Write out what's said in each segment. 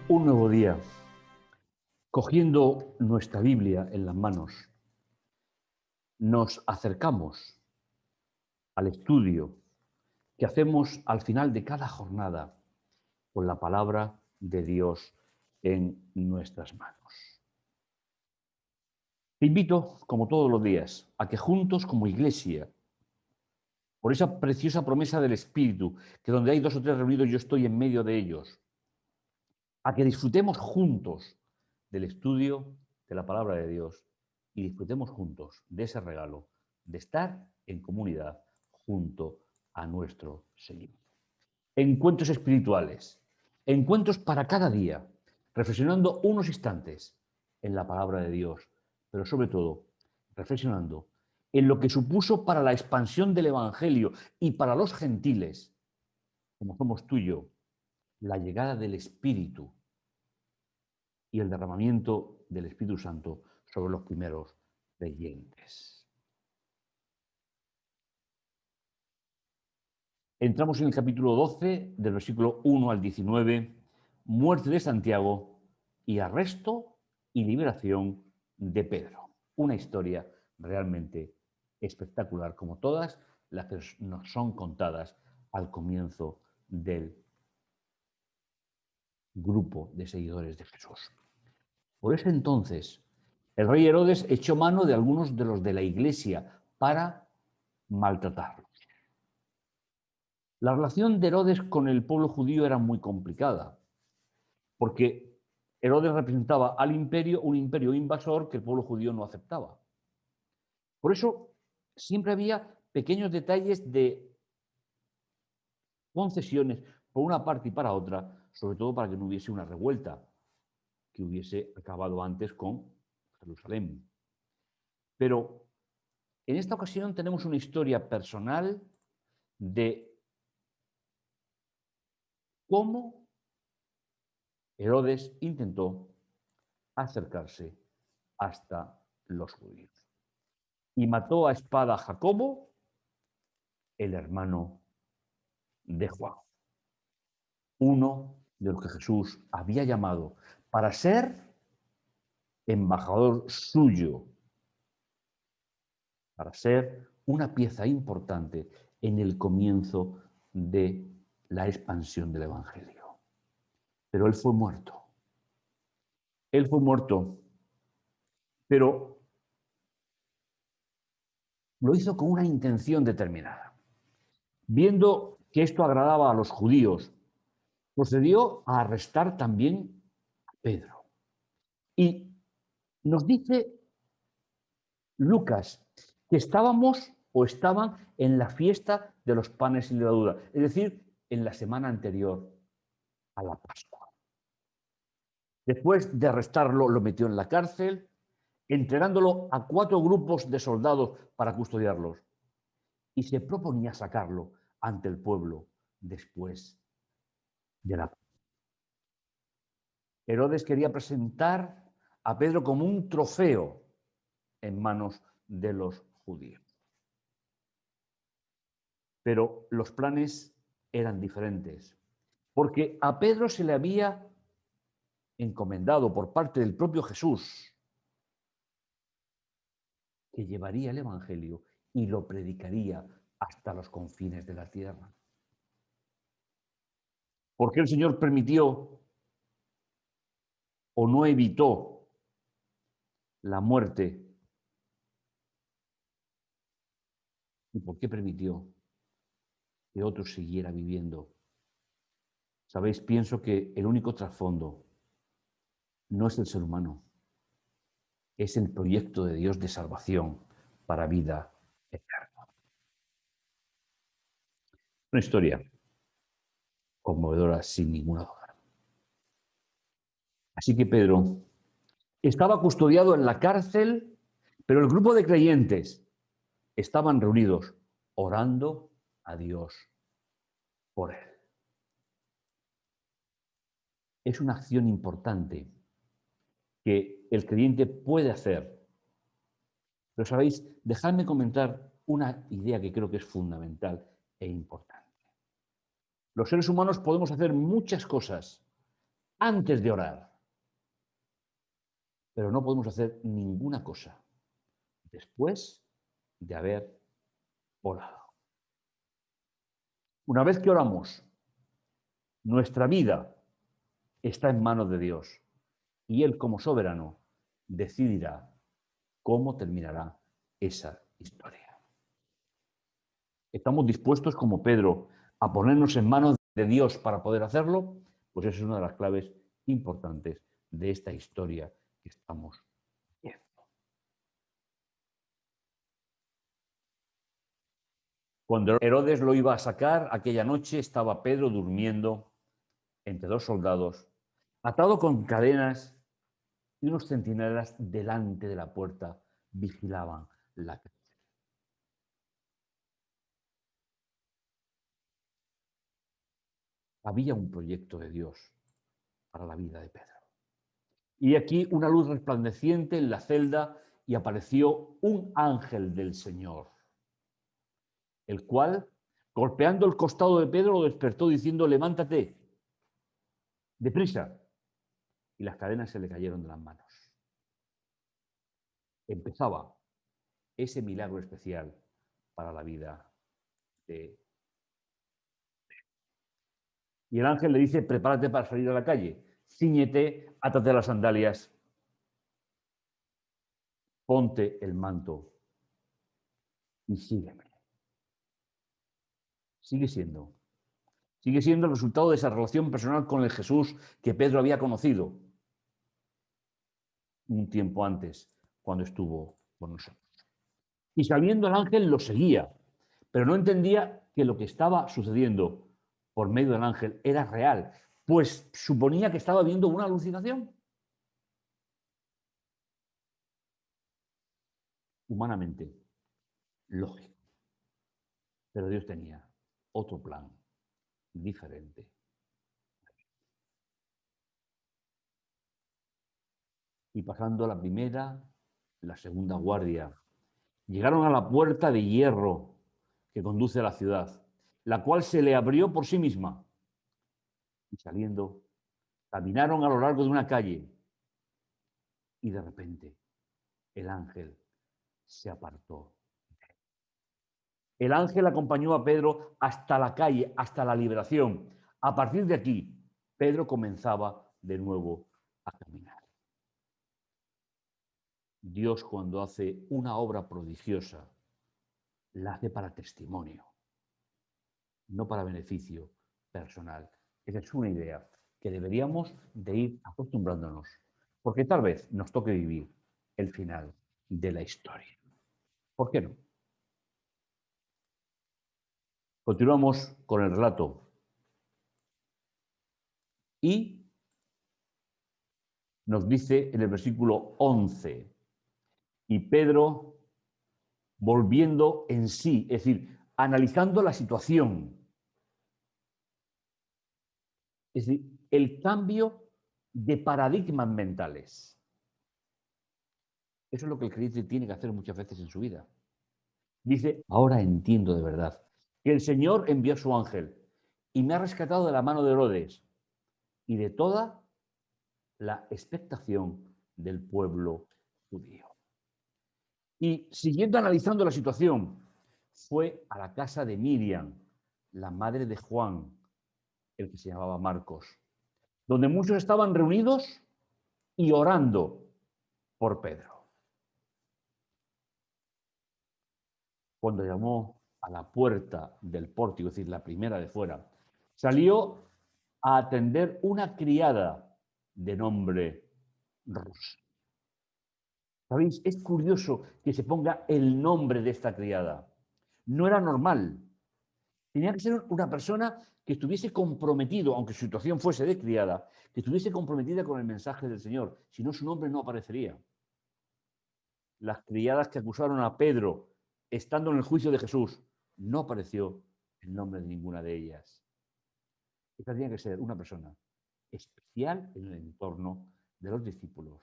Un nuevo día, cogiendo nuestra Biblia en las manos, nos acercamos al estudio que hacemos al final de cada jornada con la palabra de Dios en nuestras manos. Te invito, como todos los días, a que juntos como iglesia, por esa preciosa promesa del Espíritu, que donde hay 2 o 3 reunidos yo estoy en medio de ellos, a que disfrutemos juntos del estudio de la palabra de Dios y disfrutemos juntos de ese regalo de estar en comunidad junto a nuestro Señor. Encuentros espirituales, encuentros para cada día, reflexionando unos instantes en la palabra de Dios, pero sobre todo reflexionando en lo que supuso para la expansión del Evangelio y para los gentiles, como somos tú y yo, la llegada del Espíritu y el derramamiento del Espíritu Santo sobre los primeros creyentes. Entramos en el capítulo 12, del versículo 1 al 19, muerte de Santiago y arresto y liberación de Pedro. Una historia realmente espectacular, como todas las que nos son contadas al comienzo del grupo de seguidores de Jesús. Por ese entonces, el rey Herodes echó mano de algunos de los de la iglesia para maltratarlos. La relación de Herodes con el pueblo judío era muy complicada, porque Herodes representaba al imperio, un imperio invasor que el pueblo judío no aceptaba. Por eso siempre había pequeños detalles de concesiones por una parte y para otra, sobre todo para que no hubiese una revuelta que hubiese acabado antes con Jerusalén. Pero en esta ocasión tenemos una historia personal de cómo Herodes intentó acercarse hasta los judíos. Y mató a espada a Jacobo, el hermano de Juan, uno de los que Jesús había llamado para ser embajador suyo, para ser una pieza importante en el comienzo de la expansión del Evangelio. Pero él fue muerto. Él fue muerto, pero lo hizo con una intención determinada. Viendo que esto agradaba a los judíos, procedió a arrestar también a Pedro. Y nos dice Lucas que estábamos o estaban en la fiesta de los panes sin levadura, es decir, en la semana anterior a la Pascua. Después de arrestarlo, lo metió en la cárcel, entregándolo a 4 grupos de soldados para custodiarlos. Y se proponía sacarlo ante el pueblo después de la Pascua. Herodes quería presentar a Pedro como un trofeo en manos de los judíos. Pero los planes eran diferentes, porque a Pedro se le había encomendado por parte del propio Jesús que llevaría el Evangelio y lo predicaría hasta los confines de la tierra. ¿Por qué el Señor permitió o no evitó la muerte? ¿Y por qué permitió que otro siguiera viviendo? Sabéis, pienso que el único trasfondo no es el ser humano, es el proyecto de Dios de salvación para vida eterna. Una historia conmovedora sin ninguna duda. Así que Pedro estaba custodiado en la cárcel, pero el grupo de creyentes estaban reunidos orando a Dios por él. Es una acción importante que el creyente puede hacer. Pero sabéis, dejadme comentar una idea que creo que es fundamental e importante. Los seres humanos podemos hacer muchas cosas antes de orar, pero no podemos hacer ninguna cosa después de haber orado. Una vez que oramos, nuestra vida está en manos de Dios y Él, como soberano, decidirá cómo terminará esa historia. ¿Estamos dispuestos, como Pedro, a ponernos en manos de Dios para poder hacerlo? Pues esa es una de las claves importantes de esta historia que estamos viendo. Cuando Herodes lo iba a sacar, aquella noche estaba Pedro durmiendo entre dos soldados, atado con cadenas, y unos centinelas delante de la puerta vigilaban la cárcel. Había un proyecto de Dios para la vida de Pedro. Y aquí una luz resplandeciente en la celda y apareció un ángel del Señor, el cual, golpeando el costado de Pedro, lo despertó diciendo: levántate, deprisa. Y las cadenas se le cayeron de las manos. Empezaba ese milagro especial para la vida de... Y el ángel le dice: prepárate para salir a la calle, cíñete, átate las sandalias, ponte el manto y sígueme. Sigue siendo el resultado de esa relación personal con el Jesús que Pedro había conocido un tiempo antes, cuando estuvo con nosotros. Y sabiendo el ángel lo seguía, pero no entendía que lo que estaba sucediendo por medio del ángel era real, pues suponía que estaba viendo una alucinación. Humanamente, lógico. Pero Dios tenía otro plan diferente. Y pasando la primera, la segunda guardia, llegaron a la puerta de hierro que conduce a la ciudad, la cual se le abrió por sí misma. Y saliendo, caminaron a lo largo de una calle y de repente el ángel se apartó. El ángel acompañó a Pedro hasta la calle, hasta la liberación. A partir de aquí, Pedro comenzaba de nuevo a caminar. Dios, cuando hace una obra prodigiosa, la hace para testimonio, no para beneficio personal. Esa es una idea que deberíamos de ir acostumbrándonos, porque tal vez nos toque vivir el final de la historia. ¿Por qué no? Continuamos con el relato. Y nos dice en el versículo 11, y Pedro, volviendo en sí, es decir, analizando la situación, es decir, el cambio de paradigmas mentales. Eso es lo que el creyente tiene que hacer muchas veces en su vida. Dice: ahora entiendo de verdad que el Señor envió a su ángel y me ha rescatado de la mano de Herodes y de toda la expectación del pueblo judío. Y siguiendo analizando la situación, fue a la casa de Miriam, la madre de Juan, el que se llamaba Marcos, donde muchos estaban reunidos y orando por Pedro. Cuando llamó a la puerta del pórtico, es decir, la primera de fuera, salió a atender una criada de nombre Rosa. ¿Sabéis? Es curioso que se ponga el nombre de esta criada. No era normal. Tenía que ser una persona que estuviese comprometido, aunque su situación fuese de criada, que estuviese comprometida con el mensaje del Señor. Si no, su nombre no aparecería. Las criadas que acusaron a Pedro estando en el juicio de Jesús, no apareció el nombre de ninguna de ellas. Esta tenía que ser una persona especial en el entorno de los discípulos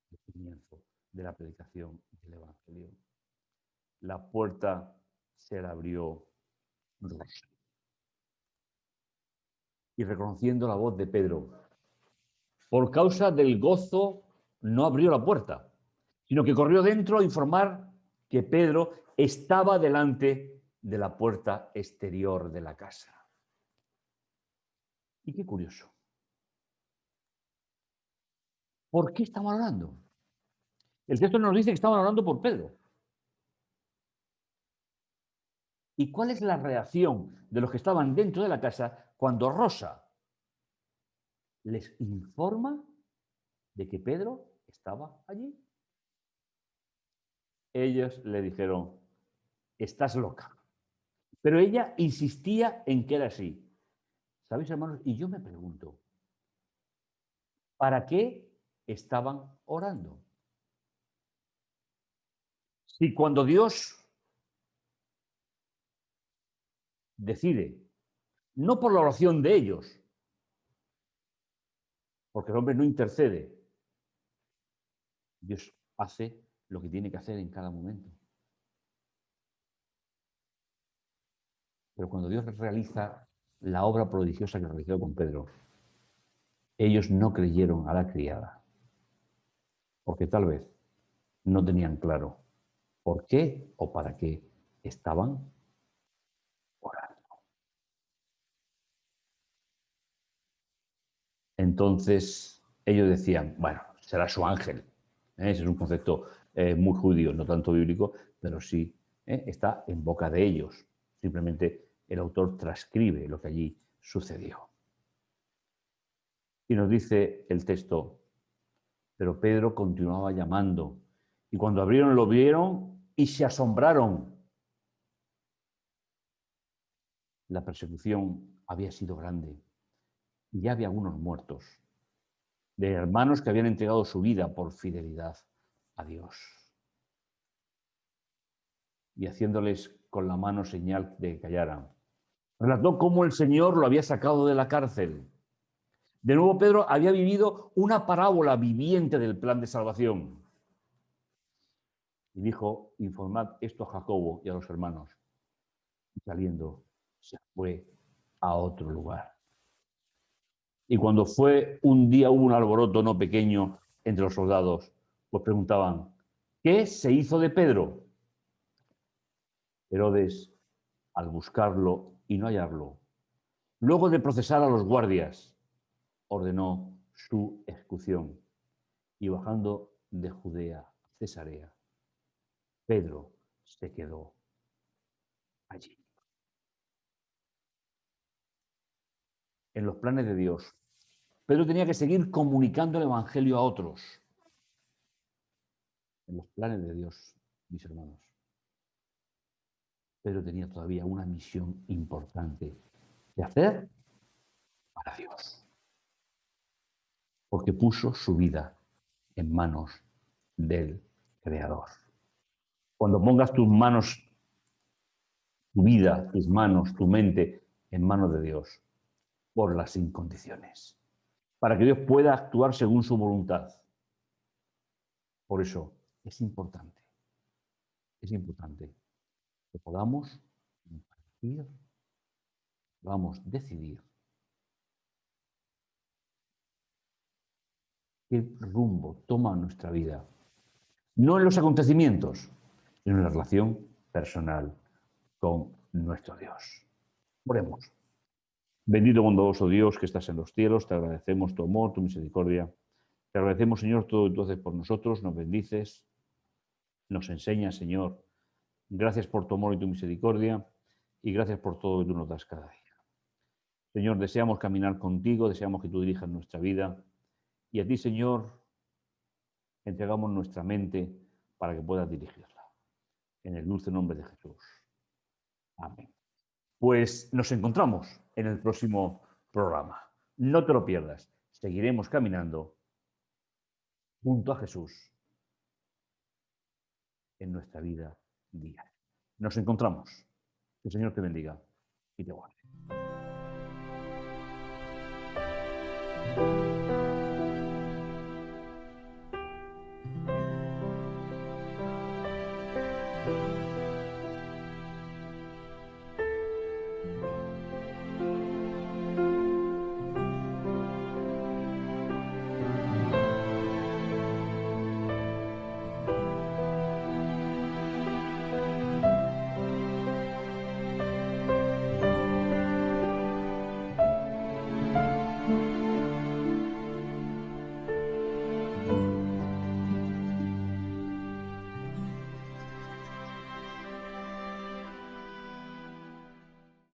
del comienzo de la predicación del Evangelio. La puerta se la abrió Rosa. Y reconociendo la voz de Pedro, por causa del gozo, no abrió la puerta, sino que corrió dentro a informar que Pedro estaba delante de la puerta exterior de la casa. Y qué curioso. ¿Por qué estaban orando? El texto nos dice que estaban orando por Pedro. ¿Y cuál es la reacción de los que estaban dentro de la casa cuando Rosa les informa de que Pedro estaba allí? Ellos le dijeron, estás loca. Pero ella insistía en que era así. ¿Sabéis, hermanos? Y yo me pregunto, ¿para qué estaban orando? Si cuando Dios decide, no por la oración de ellos, porque el hombre no intercede, Dios hace lo que tiene que hacer en cada momento. Pero cuando Dios realiza la obra prodigiosa que realizó con Pedro, ellos no creyeron a la criada, porque tal vez no tenían claro por qué o para qué estaban orando. Entonces ellos decían, bueno, será su ángel. Ese es un concepto muy judío, no tanto bíblico, pero sí está en boca de ellos. Simplemente el autor transcribe lo que allí sucedió. Y nos dice el texto, pero Pedro continuaba llamando, y cuando abrieron lo vieron y se asombraron. La persecución había sido grande y ya había algunos muertos, de hermanos que habían entregado su vida por fidelidad a Dios. Y haciéndoles con la mano señal de que callaran. Relató cómo el Señor lo había sacado de la cárcel. De nuevo, Pedro había vivido una parábola viviente del plan de salvación. Y dijo, informad esto a Jacobo y a los hermanos. Y saliendo, se fue a otro lugar. Y cuando fue un día hubo un alboroto no pequeño entre los soldados, pues preguntaban, ¿qué se hizo de Pedro? Herodes, al buscarlo y no hallarlo, luego de procesar a los guardias, ordenó su ejecución. Y bajando de Judea a Cesarea, Pedro se quedó allí. En los planes de Dios, Pedro tenía que seguir comunicando el Evangelio a otros. En los planes de Dios, mis hermanos, Pedro tenía todavía una misión importante de hacer para Dios, porque puso su vida en manos del Creador. Cuando pongas tus manos, tu vida, tus manos, tu mente en manos de Dios, por las sin condiciones, para que Dios pueda actuar según su voluntad. Por eso es importante que podamos compartir, podamos decidir qué rumbo toma nuestra vida. No en los acontecimientos, sino en la relación personal con nuestro Dios. Oremos. Bendito bondadoso Dios que estás en los cielos, te agradecemos tu amor, tu misericordia. Te agradecemos, Señor, todo lo que tú haces por nosotros, nos bendices, nos enseñas, Señor. Gracias por tu amor y tu misericordia y gracias por todo lo que tú nos das cada día. Señor, deseamos caminar contigo, deseamos que tú dirijas nuestra vida y a ti, Señor, entregamos nuestra mente para que puedas dirigirla. En el dulce nombre de Jesús. Amén. Pues nos encontramos en el próximo programa. No te lo pierdas. Seguiremos caminando junto a Jesús en nuestra vida diaria. Nos encontramos. Que el Señor te bendiga y te guarde.